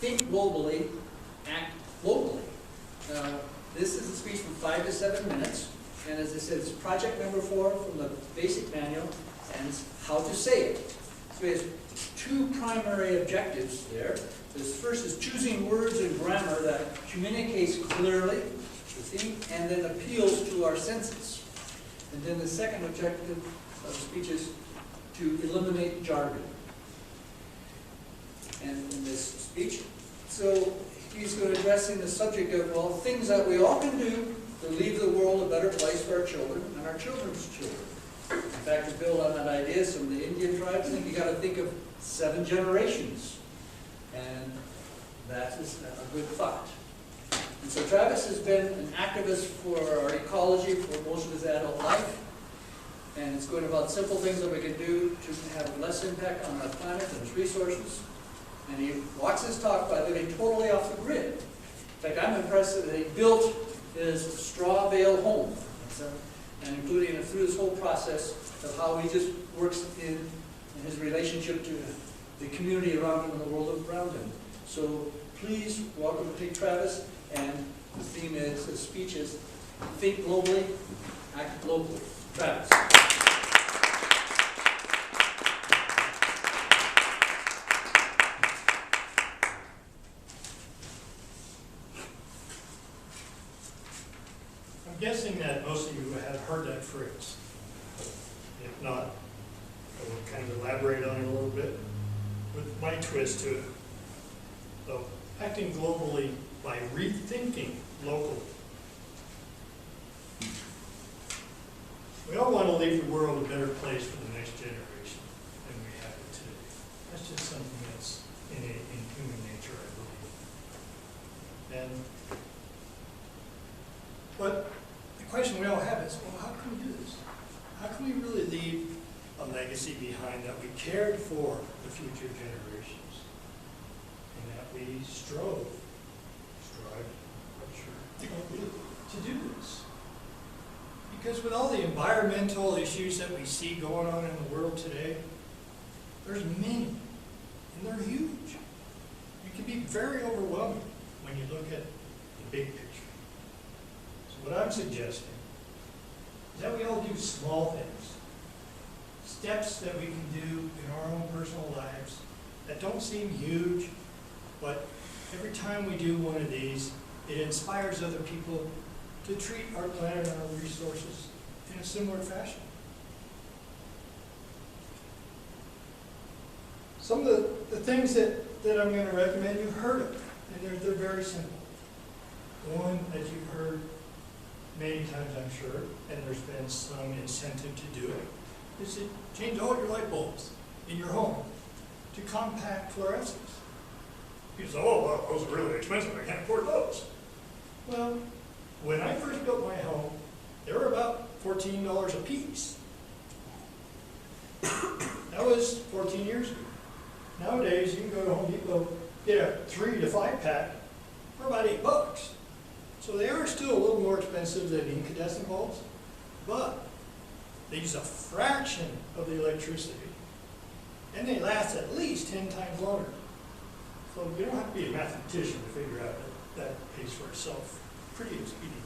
Think globally, act locally. This is a speech from 5 to 7 minutes, and as I said, it's project number 4 from the basic manual, and it's how to say it. So it has 2 primary objectives there. This first is choosing words and grammar that communicates clearly the theme and then appeals to our senses. And then the second objective of the speech is to eliminate jargon. And in this speech, so he's going to address the subject of, well, things that we all can do to leave the world a better place for our children and our children's children. In fact, to build on that idea, some of the Indian tribes think you got to think of 7 generations. And that is a good thought. And so Travis has been an activist for our ecology for most of his adult life. And it's going about simple things that we can do to have less impact on our planet and its resources. And he walks his talk by living totally off the grid. In fact, I'm impressed that he built his straw bale home. And including through this whole process of how he just works in his relationship to the community around him and the world around him. So please welcome to Travis, and the theme is, his speech is, think globally, act locally. Travis. I'm guessing that most of you have heard that phrase. If not, I will kind of elaborate on it a little bit with my twist to it. So, acting globally by rethinking locally. We all want to leave the world a better place for the next generation than we have it today. That's just something that's in human nature, I believe. But the question we all have is, well, how can we do this? How can we really leave a legacy behind that we cared for the future generations? And that we strive, I'm sure, to do this. Because with all the environmental issues that we see going on in the world today, there's many, and they're huge. It can be very overwhelming when you look at the big picture. So what I'm suggesting is that we all do small things, steps that we can do in our own personal lives that don't seem huge, but every time we do one of these, it inspires other people to treat our planet and our resources in a similar fashion. Some of the things that I'm going to recommend, you've heard of, and they're very simple. One that you've heard many times, I'm sure, and there's been some incentive to do it, is to change all your light bulbs in your home to compact fluorescents. People say, oh, well, those are really expensive, I can't afford those. Well, when I first built my home, they were about $14 a piece. That was 14 years ago. Nowadays, you can go to Home Depot, get a 3 to 5 pack for about $8. So they are still a little more expensive than incandescent bulbs, but they use a fraction of the electricity, and they last at least 10 times longer. So you don't have to be a mathematician to figure out that pays for itself pretty expedient.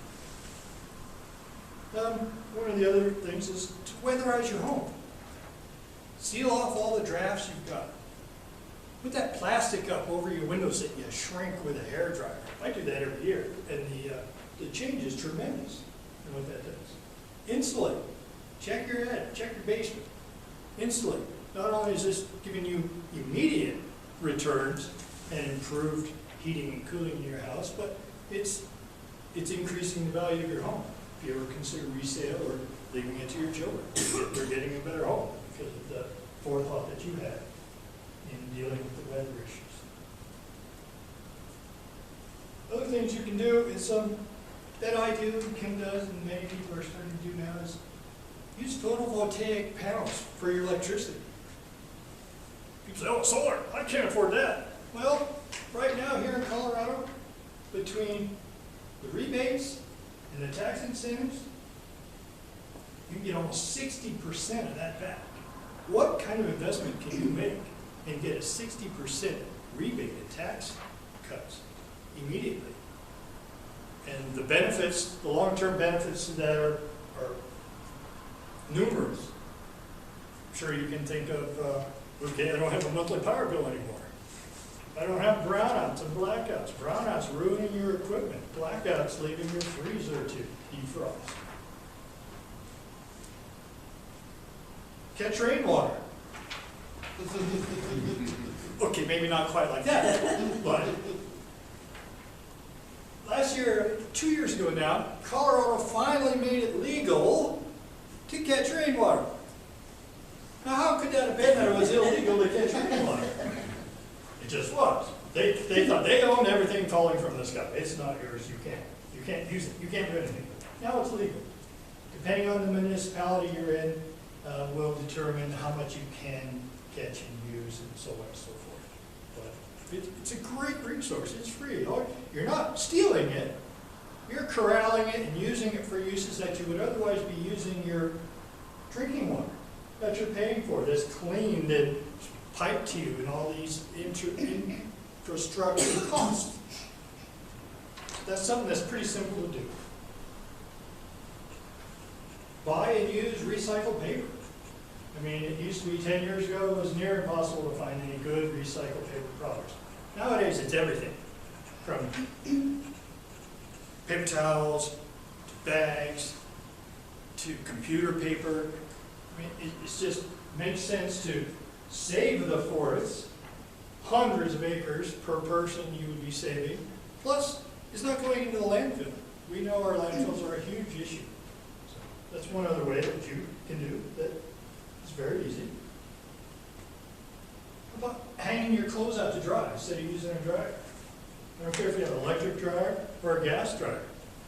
One of the other things is to weatherize your home. Seal off all the drafts you've got. Put that plastic up over your windows that you shrink with a hairdryer. I do that every year, and the change is tremendous in what that does. Insulate. Check your attic, check your basement. Insulate. Not only is this giving you immediate returns and improved heating and cooling in your house, but it's increasing the value of your home. If you ever consider resale or leaving it to your children, they're getting a better home because of the forethought that you had in dealing with the weather issues. Other things you can do is that I do, Kim does, and many people are starting to do now is use photovoltaic panels for your electricity. People say, oh, solar, I can't afford that. Well, right now here in Colorado, between the rebates and the tax incentives, you can get almost 60% of that back. What kind of investment can you make and get a 60% rebate in tax cuts immediately. And the benefits, the long-term benefits of that are numerous. I'm sure you can think of, okay, I don't have a monthly power bill anymore. I don't have brownouts and blackouts. Brownouts ruining your equipment. Blackouts leaving your freezer to defrost. Catch rainwater. Okay, maybe not quite like that, but last year, 2 years ago now, Colorado finally made it legal to catch rainwater. Now, how could that have been that it was illegal to catch rainwater? It just was. They thought they owned everything falling from the sky. It's not yours. You can't use it. You can't do anything with it. Now it's legal. Depending on the municipality you're in, will determine how much you can catch and use and so on and so forth. But it's a great resource. It's free. You're not stealing it. You're corralling it and using it for uses that you would otherwise be using your drinking water that you're paying for, that's cleaned and piped to you and all these infrastructure costs. That's something that's pretty simple to do. Buy and use recycled paper. I mean, it used to be 10 years ago, it was near impossible to find any good recycled paper products. Nowadays, it's everything. From paper towels, to bags, to computer paper. I mean, it just makes sense to save the forests, hundreds of acres per person you would be saving, plus it's not going into the landfill. We know our landfills are a huge issue. So that's one other way that you can do that is very easy. How about hanging your clothes out to dry instead of using a dryer? I don't care if you have an electric dryer or a gas dryer.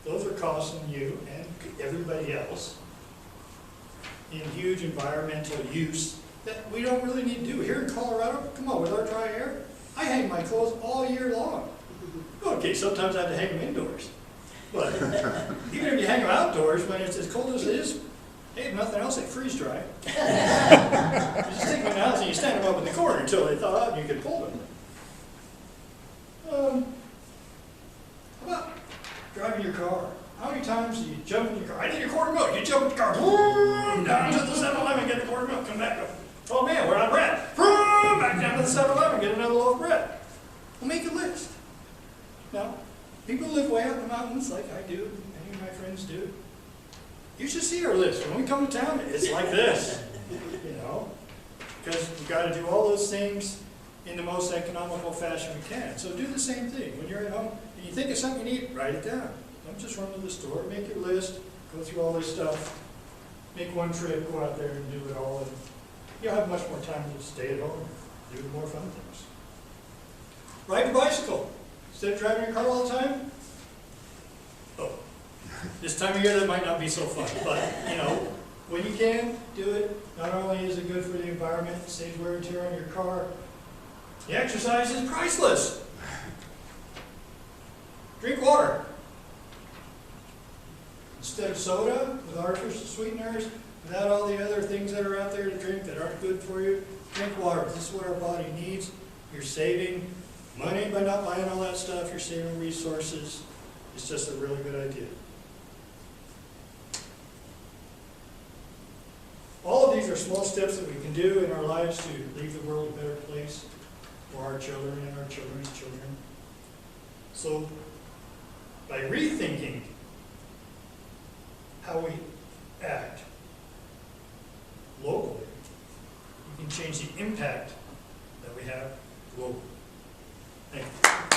Those are costing you and everybody else in huge environmental use that we don't really need to do. Here in Colorado, come on, with our dry air, I hang my clothes all year long. Okay, sometimes I have to hang them indoors. But even if you hang them outdoors, when it's as cold as it is, hey, if nothing else, they freeze dry. You just take them in the house and you stand them up in the corner until they thaw out and you can pull them. How about driving your car? How many times do you jump in your car? I need a quart of milk. You jump in the car, boom, down to the 7-Eleven, get a quart of milk, come back up. Oh man, we're out of bread. Boom, back down to the 7-Eleven, get another loaf of bread. Well, make a list. Now, people live way out in the mountains like I do, many of my friends do. You should see our list. When we come to town, it's like this, you know, because we've got to do all those things in the most economical fashion we can. So do the same thing. When you're at home and you think of something you need, write it down. Don't just run to the store. Make your list, go through all this stuff, make one trip, go out there and do it all. And you'll have much more time to stay at home and do more fun things. Ride your bicycle. Instead of driving your car all the time, oh, this time of year that might not be so fun, but you know, when you can, do it. Not only is it good for the environment, it saves wear and tear on your car, the exercise is priceless. Drink water. Instead of soda with artificial sweeteners, without all the other things that are out there to drink that aren't good for you, drink water. This is what our body needs. You're saving money by not buying all that stuff. You're saving resources. It's just a really good idea. All of these are small steps that we can do in our lives to leave the world a better place for our children and our children's children. So, by rethinking how we act locally, we can change the impact that we have globally. Thank you.